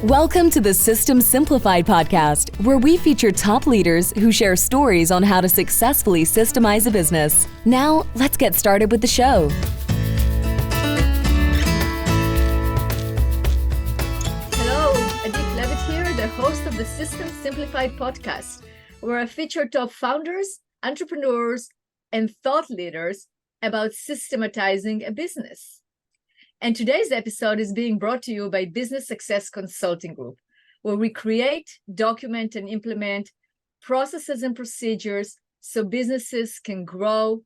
Welcome to the System Simplified podcast, where we feature top leaders who share stories on how to successfully systemize a business. Now, let's get started with the show. Hello, Klevit here, the host of the System Simplified podcast, where I feature top founders, entrepreneurs, and thought leaders about systematizing a business. And today's episode is being brought to you by Business Success Consulting Group, where we create, document, and implement processes and procedures so businesses can grow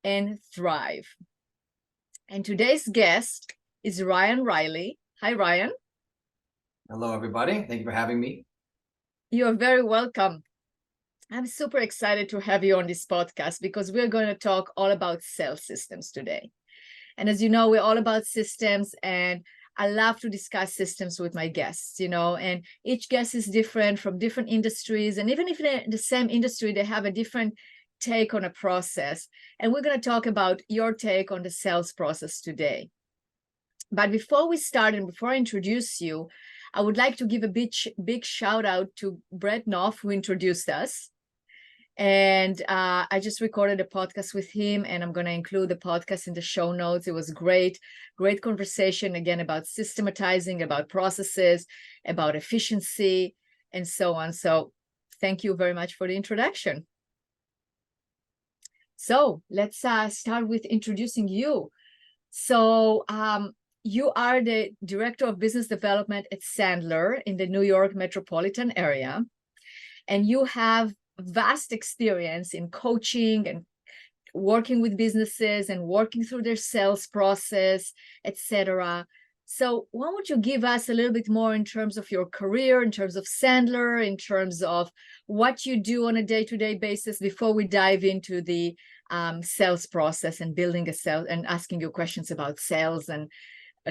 and thrive. And today's guest is Ryan Reilly. Hi, Ryan. Hello, everybody. Thank you for having me. You are very welcome. I'm super excited to have you on this podcast because we're going to talk all about sales systems today. And as you know, we're all about systems, and I love to discuss systems with my guests, and each guest is different from different industries. And even if they're in the same industry, they have a different take on a process. And we're going to talk about your take on the sales process today. But before we start and before I introduce you, I would like to give a big shout out to Brett Knopf, who introduced us. And I just recorded a podcast with him, and I'm going to include the podcast in the show notes. It was great conversation, again, about systematizing, about processes, about efficiency, and so on. So thank you very much for the introduction. So let's start with introducing you. So you are the Director of Business Development at Sandler in the New York metropolitan area, and you have vast experience in coaching and working with businesses and working through their sales process, etc. So why don't you give us a little bit more in terms of your career, in terms of Sandler, in terms of what you do on a day-to-day basis before we dive into the sales process and building a sales and asking you questions about sales and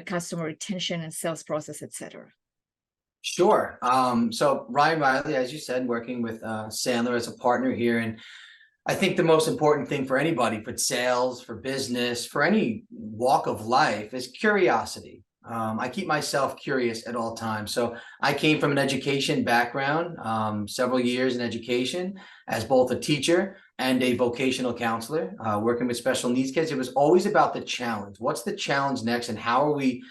customer retention and sales process, etc. Sure. So Ryan Reilly, as you said, working with Sandler as a partner here. And I think the most important thing for anybody, for sales, for business, for any walk of life, is curiosity. I keep myself curious at all times. So I came from an education background, several years in education as both a teacher and a vocational counselor, working with special needs kids. It was always about the challenge. What's the challenge next, and how are we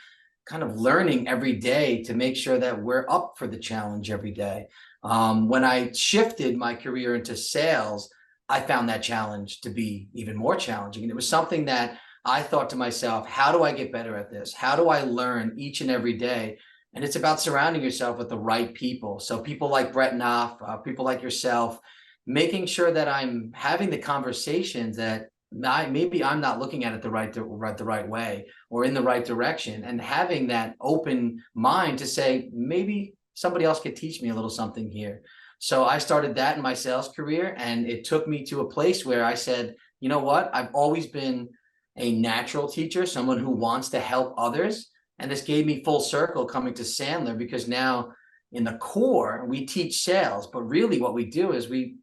kind of learning every day to make sure that we're up for the challenge every day. When I shifted my career into sales, I found that challenge to be even more challenging. And it was something that I thought to myself, how do I get better at this? How do I learn each and every day? And it's about surrounding yourself with the right people. So people like Brett Knopf, people like yourself, making sure that I'm having the conversations that maybe I'm not looking at it the right way or in the right direction, and having that open mind to say, maybe somebody else could teach me a little something here. So I started that in my sales career, and it took me to a place where I said, you know what, I've always been a natural teacher, someone who wants to help others. And this gave me full circle coming to Sandler, because now in the core, we teach sales, but really what we do is we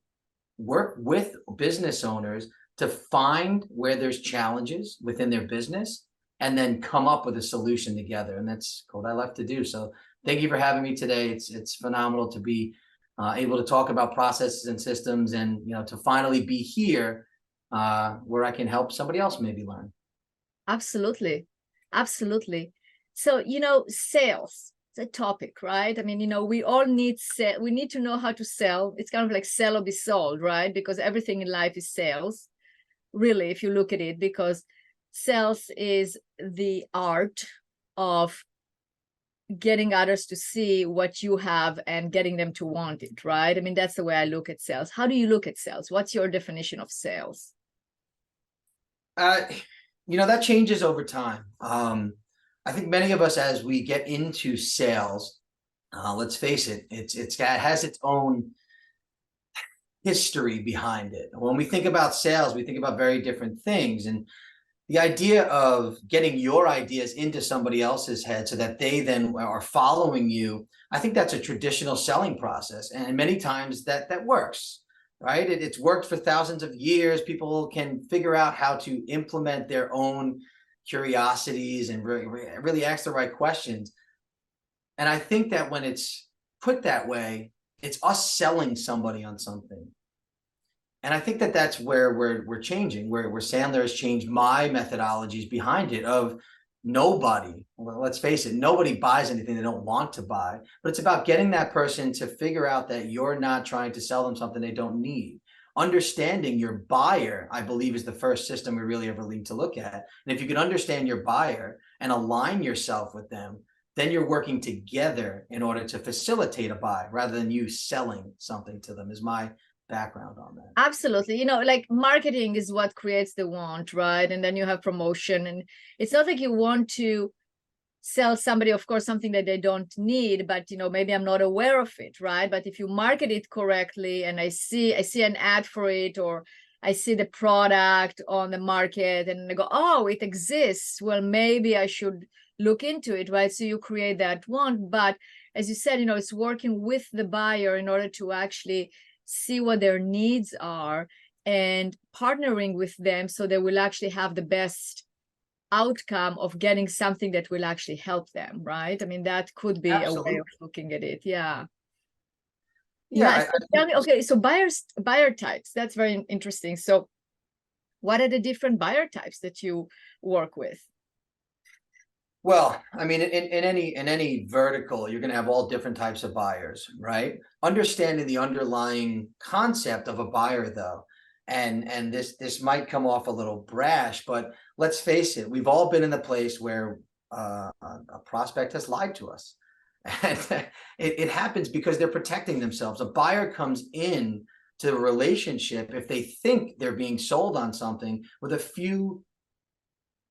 work with business owners to find where there's challenges within their business and then come up with a solution together. And that's what I love to do. So thank you for having me today. It's phenomenal to be able to talk about processes and systems, and to finally be here where I can help somebody else maybe learn. Absolutely. So, sales, it's a topic, right? I mean, we all need we need to know how to sell. It's kind of like sell or be sold, right? Because everything in life is sales, really, if you look at it, because sales is the art of getting others to see what you have and getting them to want it, right? I mean, that's the way I look at sales. How do you look at sales? What's your definition of sales? That changes over time. I think many of us, as we get into sales, let's face it, it has its own history behind it. When we think about sales, we think about very different things. And the idea of getting your ideas into somebody else's head so that they then are following you, I think that's a traditional selling process. And many times that works, right? It's worked for thousands of years. People can figure out how to implement their own curiosities and really ask the right questions. And I think that when it's put that way, it's us selling somebody on something. And I think that that's where we're changing, where Sandler has changed my methodologies behind it of nobody, well, let's face it, nobody buys anything they don't want to buy, but it's about getting that person to figure out that you're not trying to sell them something they don't need. Understanding your buyer, I believe, is the first system we really ever need to look at. And if you can understand your buyer and align yourself with them, then you're working together in order to facilitate a buy rather than you selling something to them, is my background on that. Absolutely. Like marketing is what creates the want, right? And then you have promotion, and it's not like you want to sell somebody, of course, something that they don't need, but maybe I'm not aware of it, right? But if you market it correctly, and I see an ad for it, or I see the product on the market, and I go, oh, it exists, well, maybe I should look into it, right? So you create that want. But as you said, it's working with the buyer in order to actually see what their needs are and partnering with them so they will actually have the best outcome of getting something that will actually help them, right? I mean, that could be Absolutely. a way of looking at it. Yeah. Yeah. So tell me, okay, so buyer types, that's very interesting. So what are the different buyer types that you work with? Well, I mean, in any vertical, you're going to have all different types of buyers, right? Understanding the underlying concept of a buyer, though, and this might come off a little brash, but let's face it, we've all been in the place where a prospect has lied to us, and it happens because they're protecting themselves. A buyer comes in to a relationship if they think they're being sold on something with a few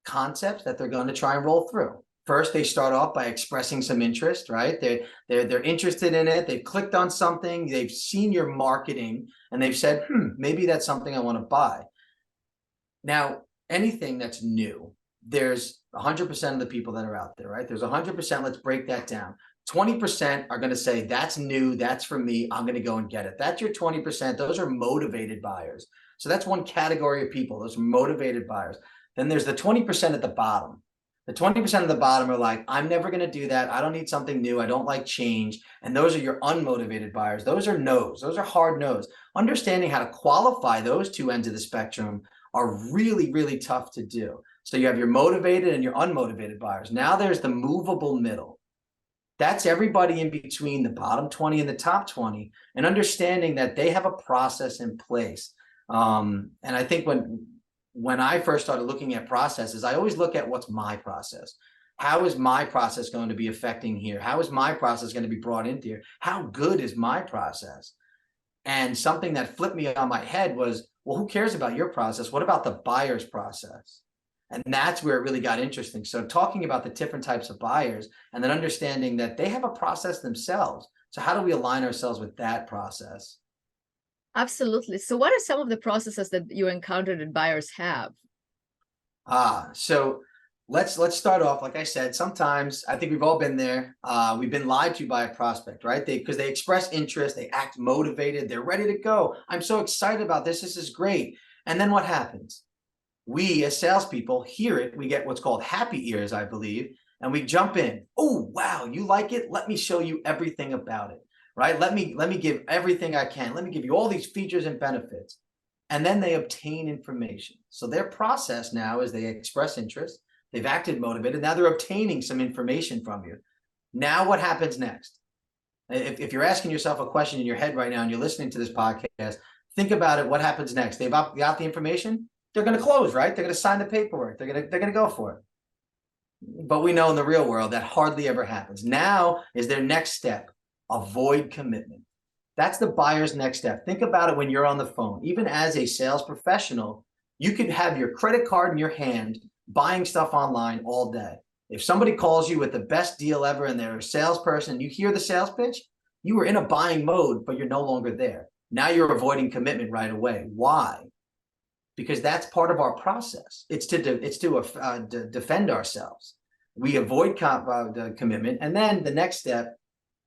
concepts that they're going to try and roll through. First, they start off by expressing some interest, right? They're interested in it. They've clicked on something. They've seen your marketing and they've said, maybe that's something I want to buy. Now, anything that's new, there's 100% of the people that are out there, right? There's 100%. Let's break that down. 20% are going to say, that's new. That's for me. I'm going to go and get it. That's your 20%. Those are motivated buyers. So that's one category of people. Those are motivated buyers. Then there's the 20% at the bottom. The 20% of the bottom are like, I'm never going to do that. I don't need something new. I don't like change. And those are your unmotivated buyers. Those are no's. Those are hard no's. Understanding how to qualify those two ends of the spectrum are really, really tough to do. So you have your motivated and your unmotivated buyers. Now there's the movable middle. That's everybody in between the bottom 20 and the top 20, and understanding that they have a process in place. And I think when I first started looking at processes, I always look at what's my process. How is my process going to be affecting here? How is my process going to be brought into here? How good is my process? And something that flipped me on my head was, well, who cares about your process? What about the buyer's process? And that's where it really got interesting. So talking about the different types of buyers and then understanding that they have a process themselves. So how do we align ourselves with that process? Absolutely. So what are some of the processes that you encountered that buyers have? So let's start off. Like I said, sometimes I think we've all been there. We've been lied to by a prospect, right? Because they express interest, they act motivated, they're ready to go. I'm so excited about this. This is great. And then what happens? We as salespeople hear it. We get what's called happy ears, I believe, and we jump in. Oh, wow, you like it? Let me show you everything about it. Right? Let me give everything I can. Let me give you all these features and benefits. And then they obtain information. So their process now is they express interest. They've acted motivated. Now they're obtaining some information from you. Now what happens next? If you're asking yourself a question in your head right now and you're listening to this podcast, think about it. What happens next? They've got the information. They're going to close, right? They're going to sign the paperwork. They're going to go for it. But we know in the real world that hardly ever happens. Now is their next step. Avoid commitment. That's the buyer's next step. Think about it when you're on the phone. Even as a sales professional, you could have your credit card in your hand, buying stuff online all day. If somebody calls you with the best deal ever and they're a salesperson, you hear the sales pitch, you were in a buying mode, but you're no longer there. Now you're avoiding commitment right away. Why? Because that's part of our process. It's to defend ourselves. We avoid the commitment, and then the next step,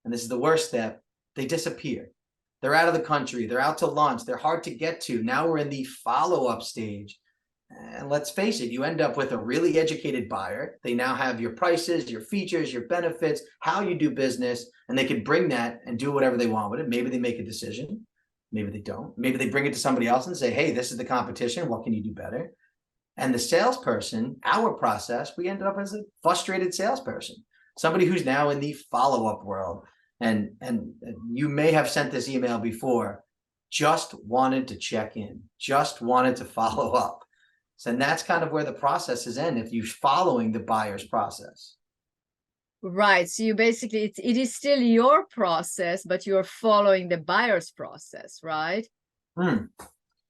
and this is the worst step, they disappear. They're out of the country. They're out to lunch. They're hard to get to. Now we're in the follow-up stage. And let's face it, you end up with a really educated buyer. They now have your prices, your features, your benefits, how you do business, and they can bring that and do whatever they want with it. Maybe they make a decision. Maybe they don't. Maybe they bring it to somebody else and say, hey, this is the competition. What can you do better? And the salesperson, our process, we ended up as a frustrated salesperson, somebody who's now in the follow-up world. And you may have sent this email before, just wanted to check in, just wanted to follow up. So and that's kind of where the process is in if you're following the buyer's process. Right. So you basically, it is still your process, but you're following the buyer's process, right?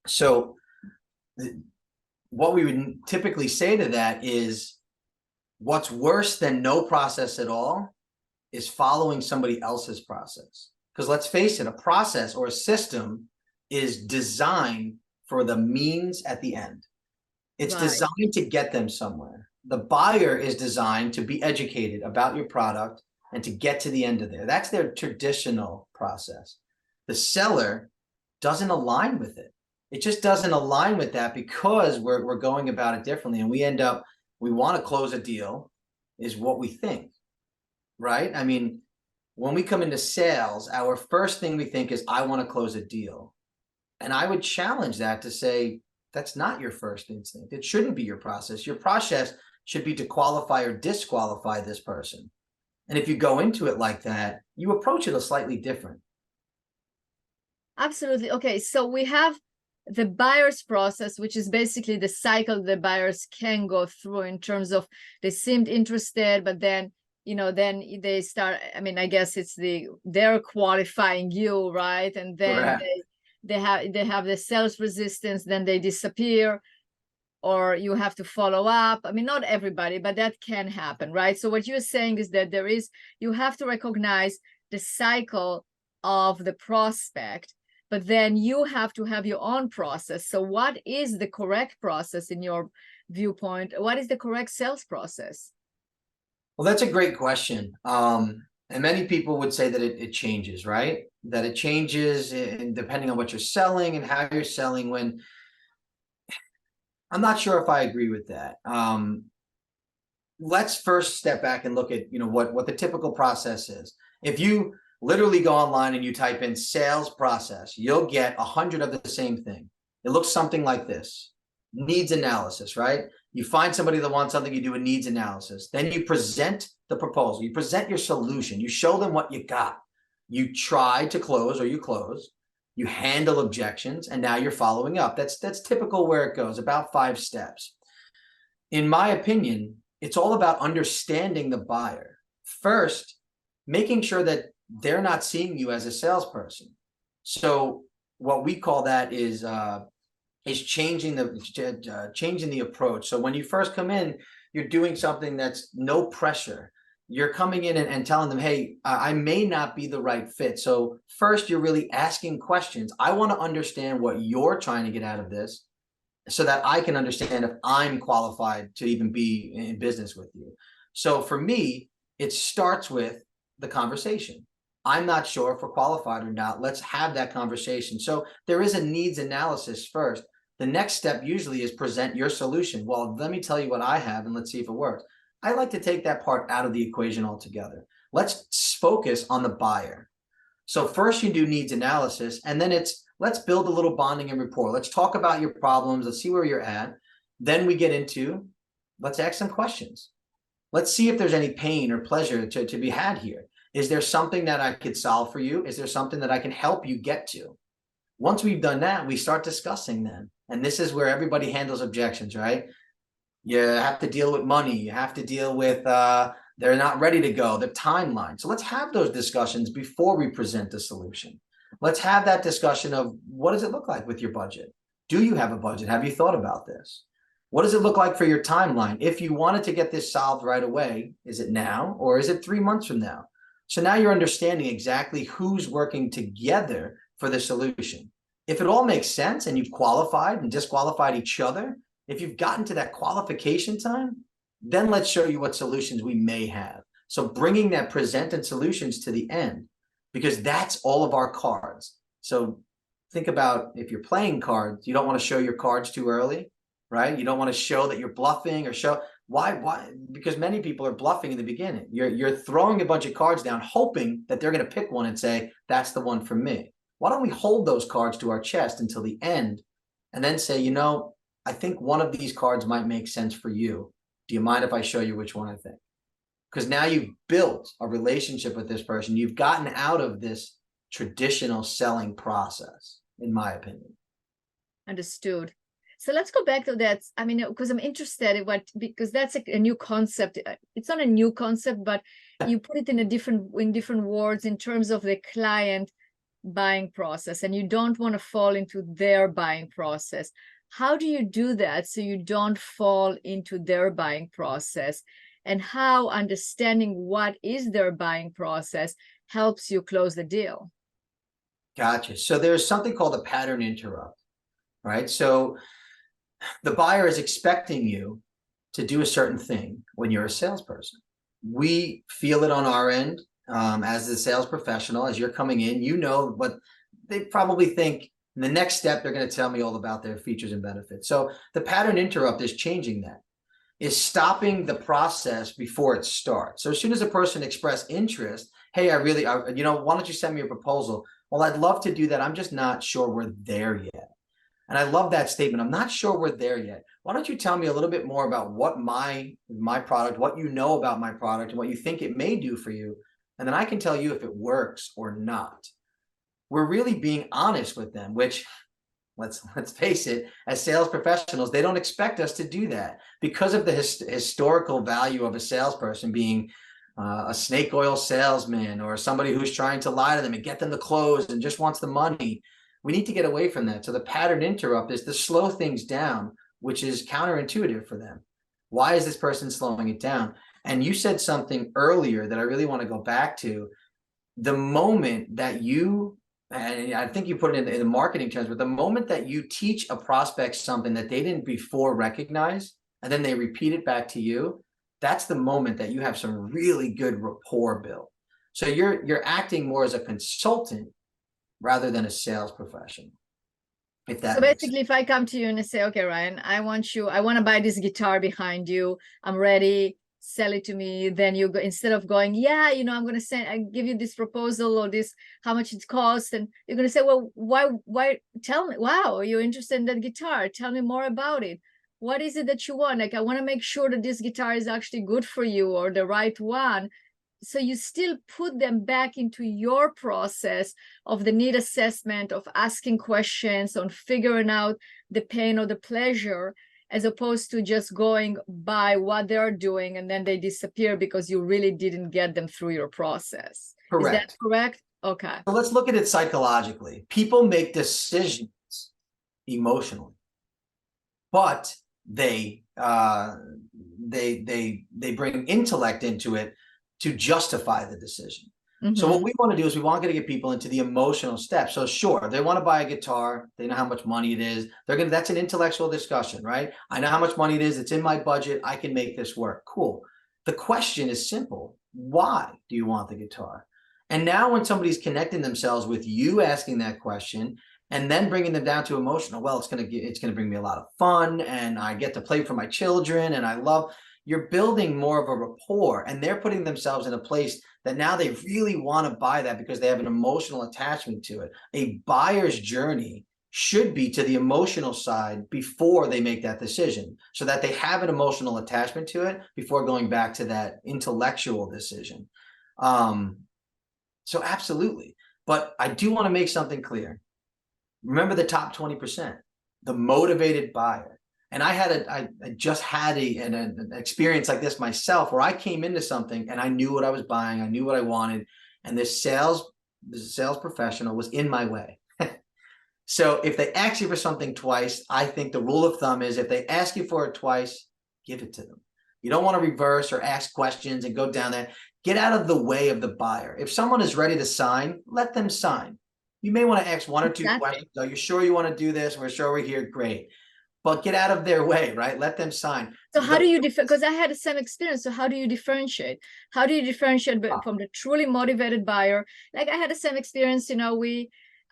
So what we would typically say to that is what's worse than no process at all is following somebody else's process. Because let's face it, a process or a system is designed for the means at the end. It's designed to get them somewhere. The buyer is designed to be educated about your product and to get to the end of there. That's their traditional process. The seller doesn't align with it. It just doesn't align with that because we're going about it differently. And we end up, we want to close a deal is what we think, right? I mean, when we come into sales, our first thing we think is, I want to close a deal. And I would challenge that to say, that's not your first instinct. It shouldn't be your process. Your process should be to qualify or disqualify this person. And if you go into it like that, you approach it a slightly different. Absolutely. Okay, so we have the buyer's process, which is basically the cycle the buyers can go through in terms of they seemed interested, but then, you know, then they start, I mean, I guess it's they're qualifying you, right? And then they have the sales resistance, then they disappear, or you have to follow up. I mean, not everybody, but that can happen, right? So what you're saying is that you have to recognize the cycle of the prospect, but then you have to have your own process. So what is the correct process in your viewpoint? What is the correct sales process? Well, that's a great question. And many people would say that it changes, right? That it changes depending on what you're selling and how you're selling. When I'm not sure if I agree with that. Let's first step back and look at, you know, what the typical process is. If you literally go online and you type in sales process, you'll get 100 of the same thing. It looks something like this: needs analysis, right? You find somebody that wants something, you do a needs analysis. Then you present the proposal, you present your solution, you show them what you got. You try to close or you close, you handle objections, and now you're following up. That's typical where it goes, about 5 steps. In my opinion, it's all about understanding the buyer. First, making sure that they're not seeing you as a salesperson. So what we call that is changing the approach. So when you first come in, you're doing something that's no pressure. You're coming in and telling them, hey, I may not be the right fit. So first, you're really asking questions. I want to understand what you're trying to get out of this so that I can understand if I'm qualified to even be in business with you. So for me, it starts with the conversation. I'm not sure if we're qualified or not. Let's have that conversation. So there is a needs analysis first. The next step usually is present your solution. Well, let me tell you what I have and let's see if it works. I like to take that part out of the equation altogether. Let's focus on the buyer. So first you do needs analysis, and then let's build a little bonding and rapport. Let's talk about your problems. Let's see where you're at. Then we get into, let's ask some questions. Let's see if there's any pain or pleasure to be had here. Is there something that I could solve for you? Is there something that I can help you get to? Once we've done that, we start discussing them. And this is where everybody handles objections, right? You have to deal with money. You have to deal with they're not ready to go, the timeline. So let's have those discussions before we present the solution. Let's have that discussion of, what does it look like with your budget? Do you have a budget? Have you thought about this? What does it look like for your timeline? If you wanted to get this solved right away, is it now or is it 3 months from now? So now you're understanding exactly who's working together for the solution. If it all makes sense and you've qualified and disqualified each other, if you've gotten to that qualification time, then let's show you what solutions we may have. So bringing that presented solutions to the end, because that's all of our cards. So think about, if you're playing cards, you don't want to show your cards too early. right? You don't want to show that you're bluffing or show why? Because many people are bluffing in the beginning. You're throwing a bunch of cards down, hoping that they're going to pick one and say, that's the one for me. Why don't we hold those cards to our chest until the end and then say, you know, I think one of these cards might make sense for you. Do you mind if I show you which one I think? Because now you've built a relationship with this person. You've gotten out of this traditional selling process, in my opinion. Understood. So let's go back to that. I mean, because I'm interested in because that's a new concept. It's not a new concept, but you put it in different words in terms of the client buying process, and you don't want to fall into their buying process. How do you do that so you don't fall into their buying process? And how understanding what is their buying process helps you close the deal? Gotcha. So there's something called a pattern interrupt, right? So the buyer is expecting you to do a certain thing when you're a salesperson. We feel it on our end as the sales professional. As you're coming in, you know what they probably think. In the next step, they're going to tell me all about their features and benefits. So the pattern interrupt is changing that, is stopping the process before it starts. So as soon as a person expressed interest, hey, you know, why don't you send me a proposal? Well, I'd love to do that. I'm just not sure we're there yet. And I love that statement. I'm not sure we're there yet. Why don't you tell me a little bit more about what my product, what you know about my product, and what you think it may do for you, and then I can tell you if it works or not. We're really being honest with them, which, let's face it, as sales professionals, they don't expect us to do that because of the historical value of a salesperson being a snake oil salesman or somebody who's trying to lie to them and get them to close and just wants the money. We need to get away from that. So the pattern interrupt is to slow things down, which is counterintuitive for them. Why is this person slowing it down? And you said something earlier that I really want to go back to. The moment that you, and I think you put it in the marketing terms, but the moment that you teach a prospect something that they didn't before recognize, and then they repeat it back to you, that's the moment that you have some really good rapport built. So you're acting more as a consultant rather than a sales professional. So basically, if I come to you and I say, okay, Ryan, I want to buy this guitar behind you. I'm ready. Sell it to me. Then you go, instead of going, yeah, you know, I'm going to I give you this proposal or this, how much it costs. And you're going to say, well, why tell me, wow, you're interested in that guitar. Tell me more about it. What is it that you want? Like, I want to make sure that this guitar is actually good for you or the right one. So you still put them back into your process of the need assessment, of asking questions, on figuring out the pain or the pleasure, as opposed to just going by what they're doing and then they disappear because you really didn't get them through your process. Correct. Is that correct? Okay. So let's look at it psychologically. People make decisions emotionally, but they bring intellect into it to justify the decision. Mm-hmm. So what we want to do is we want to get people into the emotional step. So sure, they want to buy a guitar. They know how much money it is. That's an intellectual discussion, right? I know how much money it is. It's in my budget. I can make this work. Cool. The question is simple. Why do you want the guitar? And now when somebody's connecting themselves with you asking that question and then bringing them down to emotional, well, it's going to bring me a lot of fun and I get to play for my children and I love. You're building more of a rapport and they're putting themselves in a place that now they really want to buy that because they have an emotional attachment to it. A buyer's journey should be to the emotional side before they make that decision so that they have an emotional attachment to it before going back to that intellectual decision. So absolutely. But I do want to make something clear. Remember the top 20%, the motivated buyer. And I just had an experience like this myself where I came into something and I knew what I was buying. I knew what I wanted. And this sales professional was in my way. So if they ask you for something twice, I think the rule of thumb is if they ask you for it twice, give it to them. You don't want to reverse or ask questions and go down there. Get out of the way of the buyer. If someone is ready to sign, let them sign. You may want to ask one or two questions. Are you sure you want to do this? We're sure we're here. Great. But get out of their way, right? Let them sign. So how do you because I had the same experience. So how do you differentiate? How do you differentiate from the truly motivated buyer? Like I had the same experience, you know,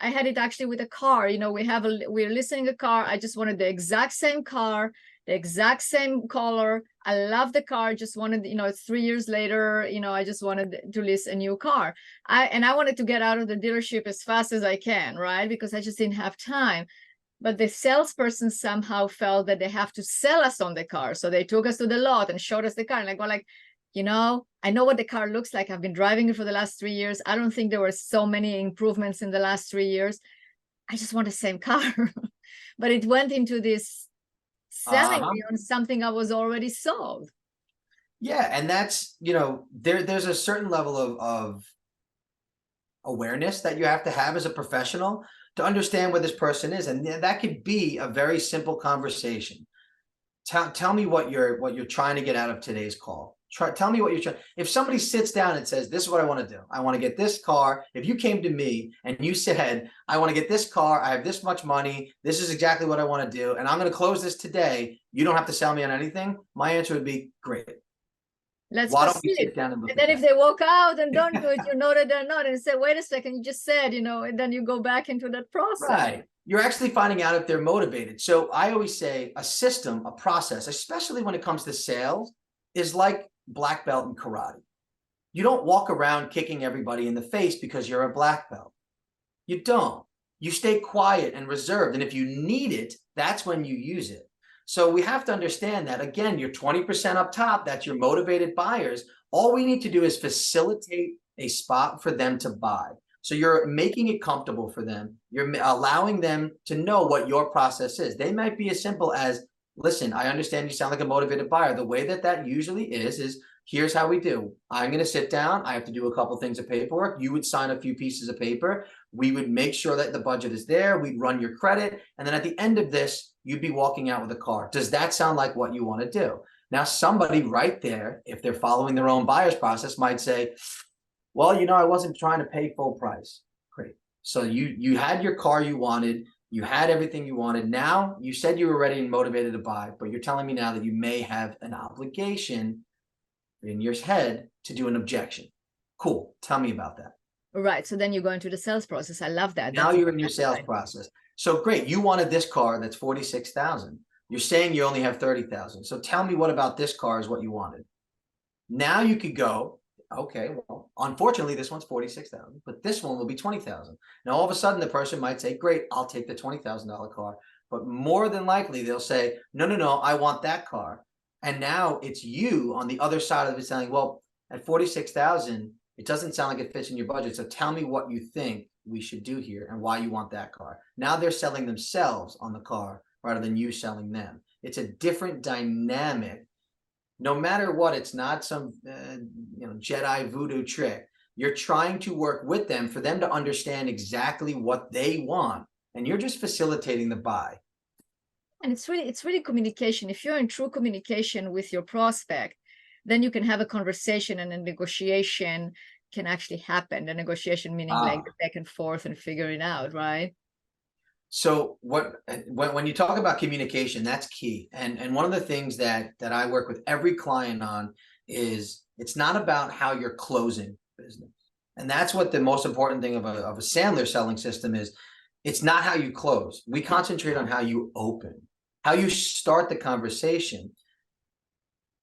I had it actually with a car. You know, we're listening a car. I just wanted the exact same car, the exact same color. I love the car. Just wanted, you know, it's 3 years later, you know, I just wanted to list a new car. I wanted to get out of the dealership as fast as I can, right? Because I just didn't have time. But the salesperson somehow felt that they have to sell us on the car. So they took us to the lot and showed us the car. And I go like, you know, I know what the car looks like. I've been driving it for the last 3 years. I don't think there were so many improvements in the last 3 years. I just want the same car. But it went into this selling me on something I was already sold. Yeah, and that's, you know, there's a certain level of awareness that you have to have as a professional to understand where this person is, and that could be a very simple conversation. Tell me what you're trying to get out of today's call. Tell me what you're trying. If somebody sits down and says, "This is what I want to do. I want to get this car." If you came to me and you said, "I want to get this car. I have this much money. This is exactly what I want to do, and I'm going to close this today. You don't have to sell me on anything." My answer would be, "Great. Let's Why don't we proceed. sit down and look And at then if that?" they walk out and don't do it, you know that they're not, and say, "Wait a second, you just said," you know, and then you go back into that process. Right. You're actually finding out if they're motivated. So I always say a system, a process, especially when it comes to sales, is like black belt in karate. You don't walk around kicking everybody in the face because you're a black belt. You don't. You stay quiet and reserved. And if you need it, that's when you use it. So we have to understand that, again, you're 20% up top. That's your motivated buyers. All we need to do is facilitate a spot for them to buy. So you're making it comfortable for them. You're allowing them to know what your process is. They might be as simple as, "Listen, I understand you sound like a motivated buyer." The way that usually is here's how we do. I'm going to sit down. I have to do a couple things of paperwork. You would sign a few pieces of paper. We would make sure that the budget is there. We'd run your credit. And then at the end of this, you'd be walking out with a car. Does that sound like what you want to do? Now, somebody right there, if they're following their own buyer's process, might say, "Well, you know, I wasn't trying to pay full price." Great. So you had your car you wanted. You had everything you wanted. Now you said you were ready and motivated to buy, but you're telling me now that you may have an obligation in your head to do an objection. Cool. Tell me about that. Right. So then you go into the sales process. I love that. Now you're in your sales process. So great. You wanted this car that's 46,000. You're saying you only have 30,000. So tell me what about this car is what you wanted. Now you could go, okay, well, unfortunately, this one's 46,000, but this one will be 20,000. Now, all of a sudden, the person might say, "Great, I'll take the $20,000 car." But more than likely, they'll say, "No, no, no, I want that car." And now it's you on the other side of it saying, "Well, at 46,000, it doesn't sound like it fits in your budget. So tell me what you think we should do here and why you want that car." Now they're selling themselves on the car rather than you selling them. It's a different dynamic. No matter what, it's not some Jedi voodoo trick. You're trying to work with them for them to understand exactly what they want, and you're just facilitating the buy. And it's really communication. If you're in true communication with your prospect, then you can have a conversation and a negotiation can actually happen. The negotiation meaning like the back and forth and figure it out, right? So when you talk about communication, that's key. And one of the things that I work with every client on is it's not about how you're closing business. And that's what the most important thing of a Sandler selling system is. It's not how you close. We concentrate on how you open, how you start the conversation.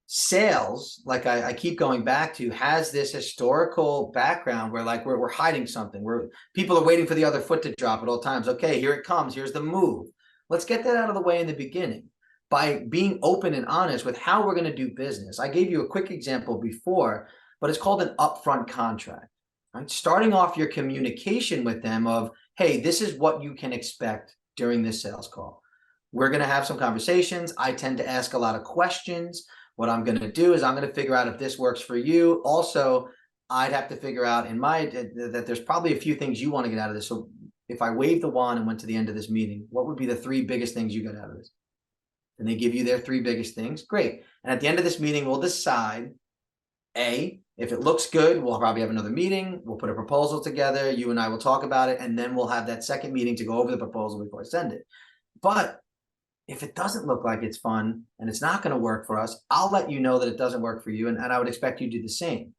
Sales, like I keep going back to, has this historical background where like we're hiding something, where people are waiting for the other foot to drop at all times. Okay, here it comes. Here's the move. Let's get that out of the way in the beginning by being open and honest with how we're going to do business. I gave you a quick example before, but it's called an upfront contract. Right? Starting off your communication with them of, "Hey, this is what you can expect during this sales call. We're going to have some conversations. I tend to ask a lot of questions. What I'm going to do is I'm going to figure out if this works for you. Also, I'd have to figure out that there's probably a few things you want to get out of this. So if I waved the wand and went to the end of this meeting, what would be the 3 biggest things you got out of this?" And they give you their 3 biggest things. Great. And at the end of this meeting, we'll decide, A, if it looks good, we'll probably have another meeting. We'll put a proposal together. You and I will talk about it. And then we'll have that second meeting to go over the proposal before I send it. But if it doesn't look like it's fun and it's not going to work for us, I'll let you know that it doesn't work for you. And I would expect you to do the same.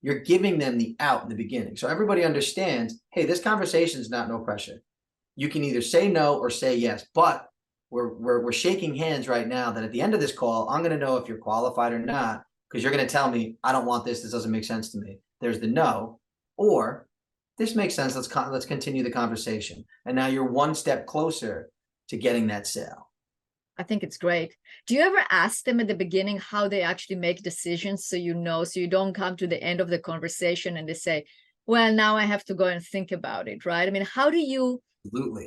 you're giving them the out in the beginning. So everybody understands, hey, this conversation is not no pressure. You can either say no or say yes, but we're shaking hands right now that at the end of this call, I'm going to know if you're qualified or not, because you're going to tell me, I don't want this. This doesn't make sense to me. There's the no, or this makes sense. Let's continue the conversation. And now you're one step closer to getting that sale. I think it's great. Do you ever ask them at the beginning how they actually make decisions, so you don't come to the end of the conversation and they say, well, now I have to go and think about it, right? I mean, how do you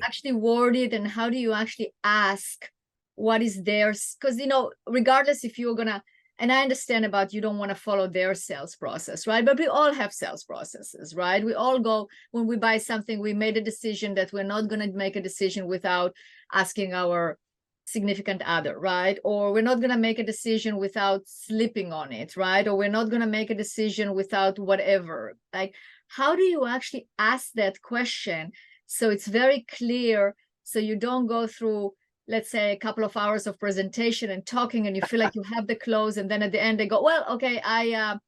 actually word it, and how do you actually ask what is theirs? Because, regardless if you're gonna, and I understand about you don't want to follow their sales process, right? But we all have sales processes, right? We all go, when we buy something, we made a decision that we're not going to make a decision without asking our significant other, right? Or we're not going to make a decision without sleeping on it, right? Or we're not going to make a decision without whatever. Like, how do you actually ask that question so it's very clear, so you don't go through, let's say, a couple of hours of presentation and talking and you feel like you have the close, and then at the end they go, well, okay, I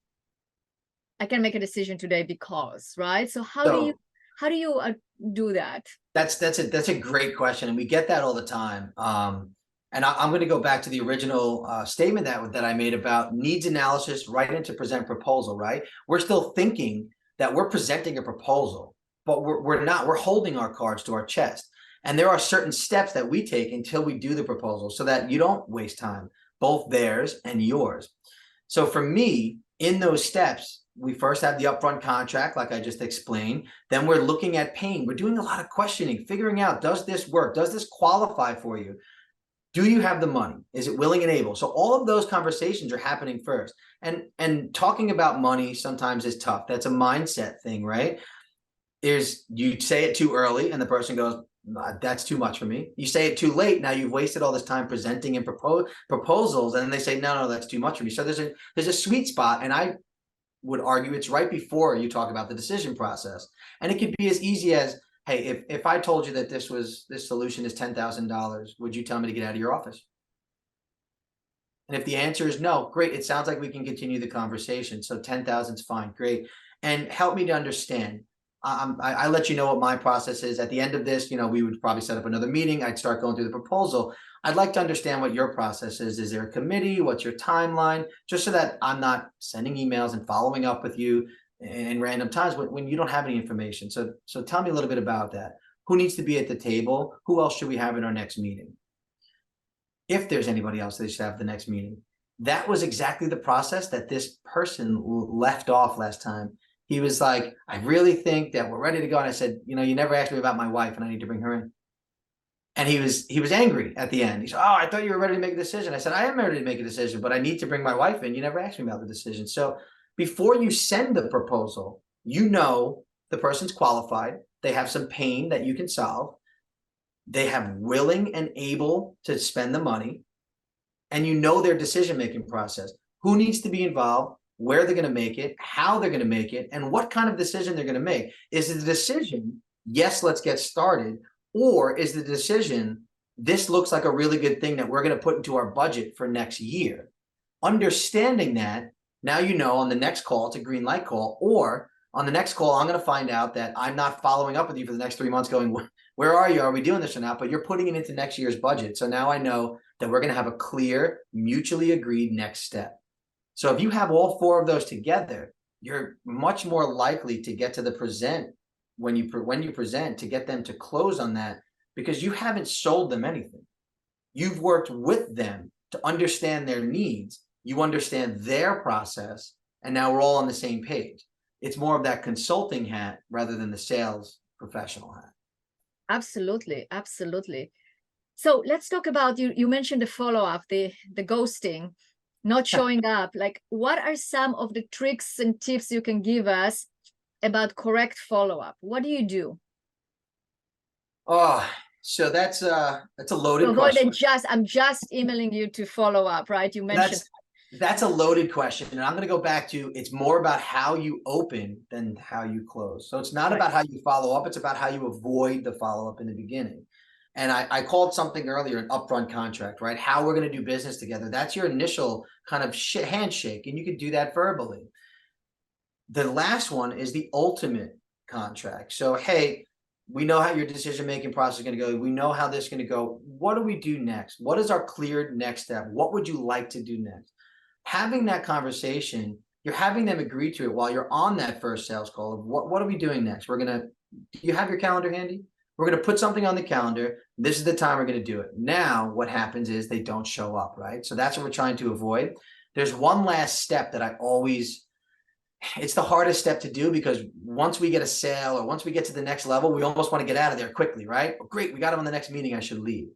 can make a decision today because, right? So how do you do that? That's a great question, and we get that all the time. And I'm going to go back to the original statement that I made about needs analysis right into present proposal. Right, we're still thinking that we're presenting a proposal, but we're not. We're holding our cards to our chest, and there are certain steps that we take until we do the proposal, so that you don't waste time, both theirs and yours. So for me, in those steps, we first have the upfront contract, like I just explained. Then we're looking at pain. We're doing a lot of questioning, figuring out, does this work? Does this qualify for you? Do you have the money? Is it willing and able? So all of those conversations are happening first. And talking about money sometimes is tough. That's a mindset thing, right? You say it too early and the person goes, that's too much for me. You say it too late. Now you've wasted all this time presenting and proposals. And then they say, no, that's too much for me. So there's a sweet spot. And I would argue it's right before you talk about the decision process. And it could be as easy as, hey, if I told you that this solution is $10,000, would you tell me to get out of your office? And if the answer is no, great. It sounds like we can continue the conversation. So 10,000 is fine. Great. And help me to understand. I let you know what my process is. At the end of this, we would probably set up another meeting. I'd start going through the proposal. I'd like to understand what your process is. Is there a committee? What's your timeline? Just so that I'm not sending emails and following up with you in random times when you don't have any information. So tell me a little bit about that. Who needs to be at the table? Who else should we have in our next meeting? If there's anybody else they should have the next meeting. That was exactly the process that this person left off last time. He was like, I really think that we're ready to go. And I said, you never asked me about my wife and I need to bring her in. And he was angry at the end. He said, oh, I thought you were ready to make a decision. I said, I am ready to make a decision, but I need to bring my wife in. You never asked me about the decision. So before you send the proposal, the person's qualified. They have some pain that you can solve. They have willing and able to spend the money. And their decision-making process. Who needs to be involved? Where they're going to make it, how they're going to make it, and what kind of decision they're going to make. Is the decision, yes, let's get started, or is the decision, this looks like a really good thing that we're going to put into our budget for next year? Understanding that, now on the next call, it's a green light call, or on the next call, I'm going to find out that I'm not following up with you for the next 3 months going, where are you? Are we doing this or not? But you're putting it into next year's budget. So now I know that we're going to have a clear, mutually agreed next step. So if you have all four of those together, you're much more likely to get to the present when you present, to get them to close on that, because you haven't sold them anything. You've worked with them to understand their needs. You understand their process, and now we're all on the same page. It's more of that consulting hat rather than the sales professional hat. Absolutely. Absolutely. So let's talk about, you mentioned the follow-up, the ghosting. Not showing up. Like, what are some of the tricks and tips you can give us about correct follow-up? What do you do? Oh, so that's a loaded question. I'm just emailing you to follow up, right? You mentioned that's a loaded question, and I'm going to go back to, it's more about how you open than how you close. So it's not about how you follow up; it's about how you avoid the follow-up in the beginning. And I called something earlier an upfront contract, right? How we're going to do business together. That's your initial kind of handshake, and you could do that verbally. The last one is the ultimate contract. So, hey, we know how your decision-making process is going to go. We know how this is going to go. What do we do next? What is our clear next step? What would you like to do next? Having that conversation, you're having them agree to it while you're on that first sales call of what are we doing next? Do you have your calendar handy? We're going to put something on the calendar. This is the time we're going to do it. Now, what happens is they don't show up, right? So that's what we're trying to avoid. There's one last step that it's the hardest step to do, because once we get a sale or once we get to the next level, we almost want to get out of there quickly, right? Oh, great, we got them on the next meeting, I should leave.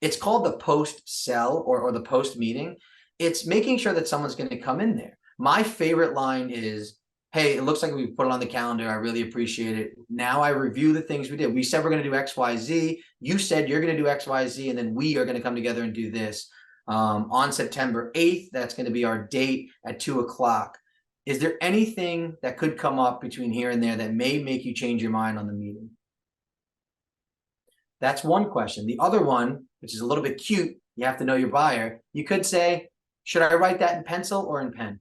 It's called the post-sell or the post-meeting. It's making sure that someone's going to come in there. My favorite line is, hey, it looks like we put it on the calendar. I really appreciate it. Now I review the things we did. We said we're going to do X, Y, Z. You said you're going to do X, Y, Z, and then we are going to come together and do this. On September 8th, that's going to be our date at 2:00. Is there anything that could come up between here and there that may make you change your mind on the meeting? That's one question. The other one, which is a little bit cute, you have to know your buyer. You could say, should I write that in pencil or in pen?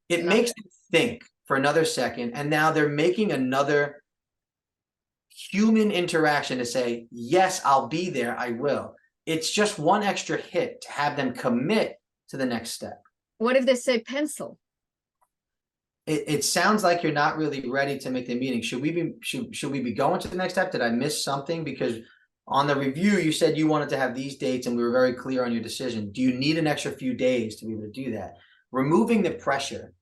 It makes them think for another second, and now they're making another human interaction to say, yes, I'll be there, I will. It's just one extra hit to have them commit to the next step. What if they say pencil? It sounds like you're not really ready to make the meeting. Should we be going to the next step? Did I miss something? Because on the review, you said you wanted to have these dates and we were very clear on your decision. Do you need an extra few days to be able to do that? Removing the pressure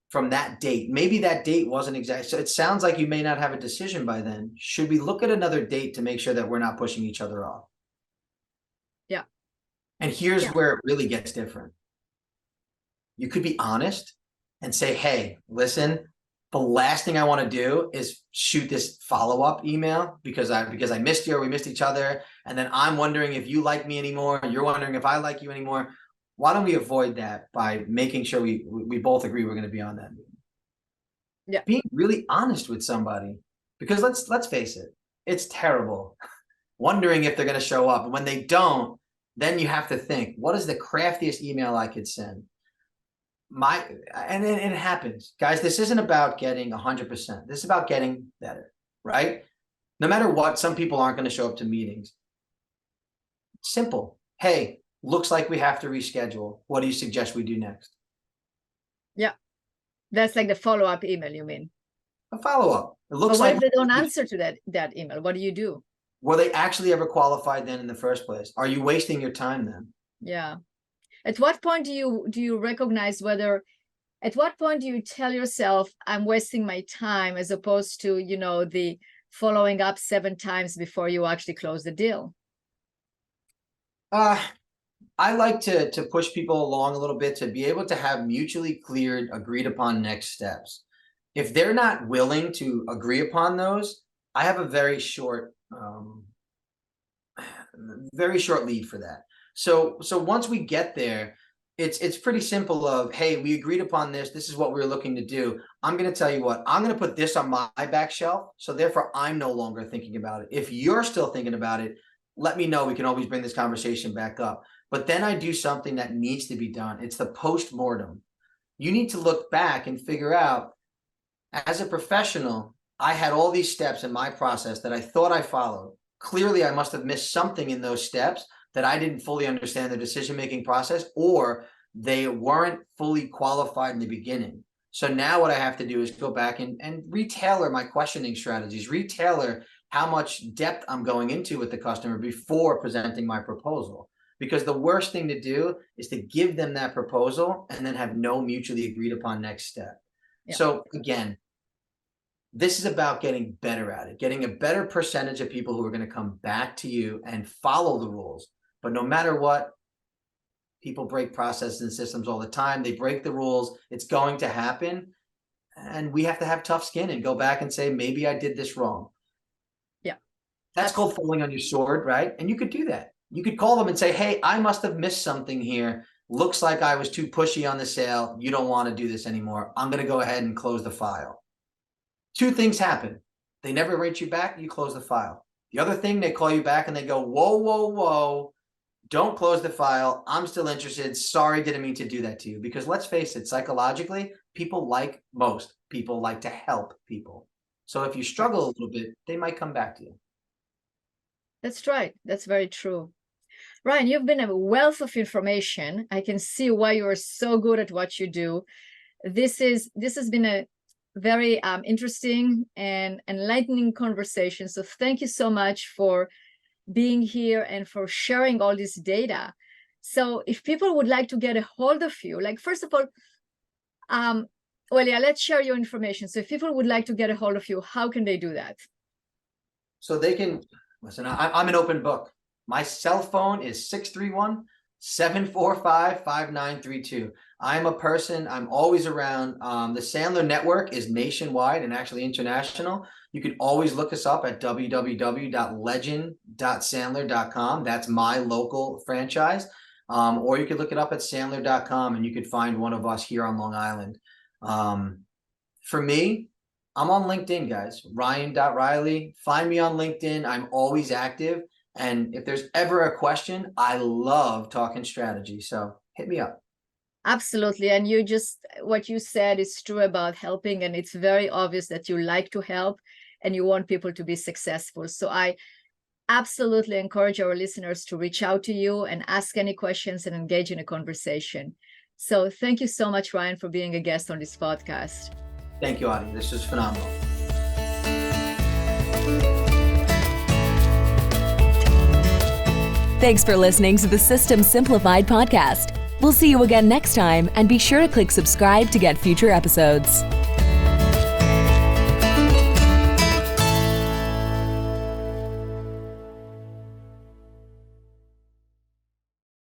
from that date. Maybe that date wasn't exact. So it sounds like you may not have a decision by then. Should we look at another date to make sure that we're not pushing each other off? Yeah. And here's where it really gets different. You could be honest and say, hey, listen, the last thing I want to do is shoot this follow-up email because I missed you or we missed each other. And then I'm wondering if you like me anymore. And you're wondering if I like you anymore. Why don't we avoid that by making sure we both agree we're going to be on that meeting? Yeah. Being really honest with somebody, because let's face it, it's terrible wondering if they're going to show up. And when they don't, then you have to think, what is the craftiest email I could send? And it happens, guys. This isn't about getting 100%. This is about getting better, right? No matter what, some people aren't going to show up to meetings. Simple. Hey, looks like we have to reschedule. What do you suggest we do next? Yeah, that's like the follow-up email, you mean? A follow-up. It looks but what like if they don't answer to that email? What do you do? Were they actually ever qualified then in the first place? Are you wasting your time then? Yeah. At what point do you recognize whether, at what point do you tell yourself, I'm wasting my time, as opposed to, the following up 7 times before you actually close the deal? I like to push people along a little bit to be able to have mutually cleared, agreed upon next steps. If they're not willing to agree upon those, I have a very short lead for that. So once we get there, it's pretty simple of, hey, we agreed upon this. This is what we're looking to do. I'm going to tell you what, I'm going to put this on my back shelf. So therefore, I'm no longer thinking about it. If you're still thinking about it, let me know. We can always bring this conversation back up. But then I do something that needs to be done. It's the post-mortem. You need to look back and figure out, as a professional, I had all these steps in my process that I thought I followed. Clearly, I must have missed something in those steps that I didn't fully understand the decision-making process, or they weren't fully qualified in the beginning. So now what I have to do is go back and retailor my questioning strategies, retailor how much depth I'm going into with the customer before presenting my proposal. Because the worst thing to do is to give them that proposal and then have no mutually agreed upon next step. Yeah. So again, this is about getting better at it, getting a better percentage of people who are going to come back to you and follow the rules. But no matter what, people break processes and systems all the time. They break the rules. It's going to happen. And we have to have tough skin and go back and say, maybe I did this wrong. Yeah. That's called falling on your sword, right? And you could do that. You could call them and say, hey, I must have missed something here. Looks like I was too pushy on the sale. You don't want to do this anymore. I'm going to go ahead and close the file. 2 things happen. They never rate you back. You close the file. The other thing, they call you back and they go, whoa, whoa, whoa. Don't close the file. I'm still interested. Sorry, didn't mean to do that to you. Because let's face it, psychologically, people like to help people. So if you struggle a little bit, they might come back to you. That's right. That's very true. Ryan, you've been a wealth of information. I can see why you are so good at what you do. This has been a very interesting and enlightening conversation. So thank you so much for being here and for sharing all this data. So if people would like to get a hold of you, like, first of all, let's share your information. So if people would like to get a hold of you, how can they do that? So they can, listen, I'm an open book. My cell phone is 631-745-5932. I'm a person, I'm always around. The Sandler network is nationwide and actually international. You can always look us up at www.legend.sandler.com. That's my local franchise. Or you could look it up at sandler.com and you could find one of us here on Long Island. For me, I'm on LinkedIn, guys. Ryan.Reilly. Find me on LinkedIn. I'm always active. And if there's ever a question, I love talking strategy. So hit me up. Absolutely. And what you said is true about helping. And it's very obvious that you like to help and you want people to be successful. So I absolutely encourage our listeners to reach out to you and ask any questions and engage in a conversation. So thank you so much, Ryan, for being a guest on this podcast. Thank you, Adi. This was phenomenal. Thanks for listening to the System Simplified podcast. We'll see you again next time, and be sure to click subscribe to get future episodes.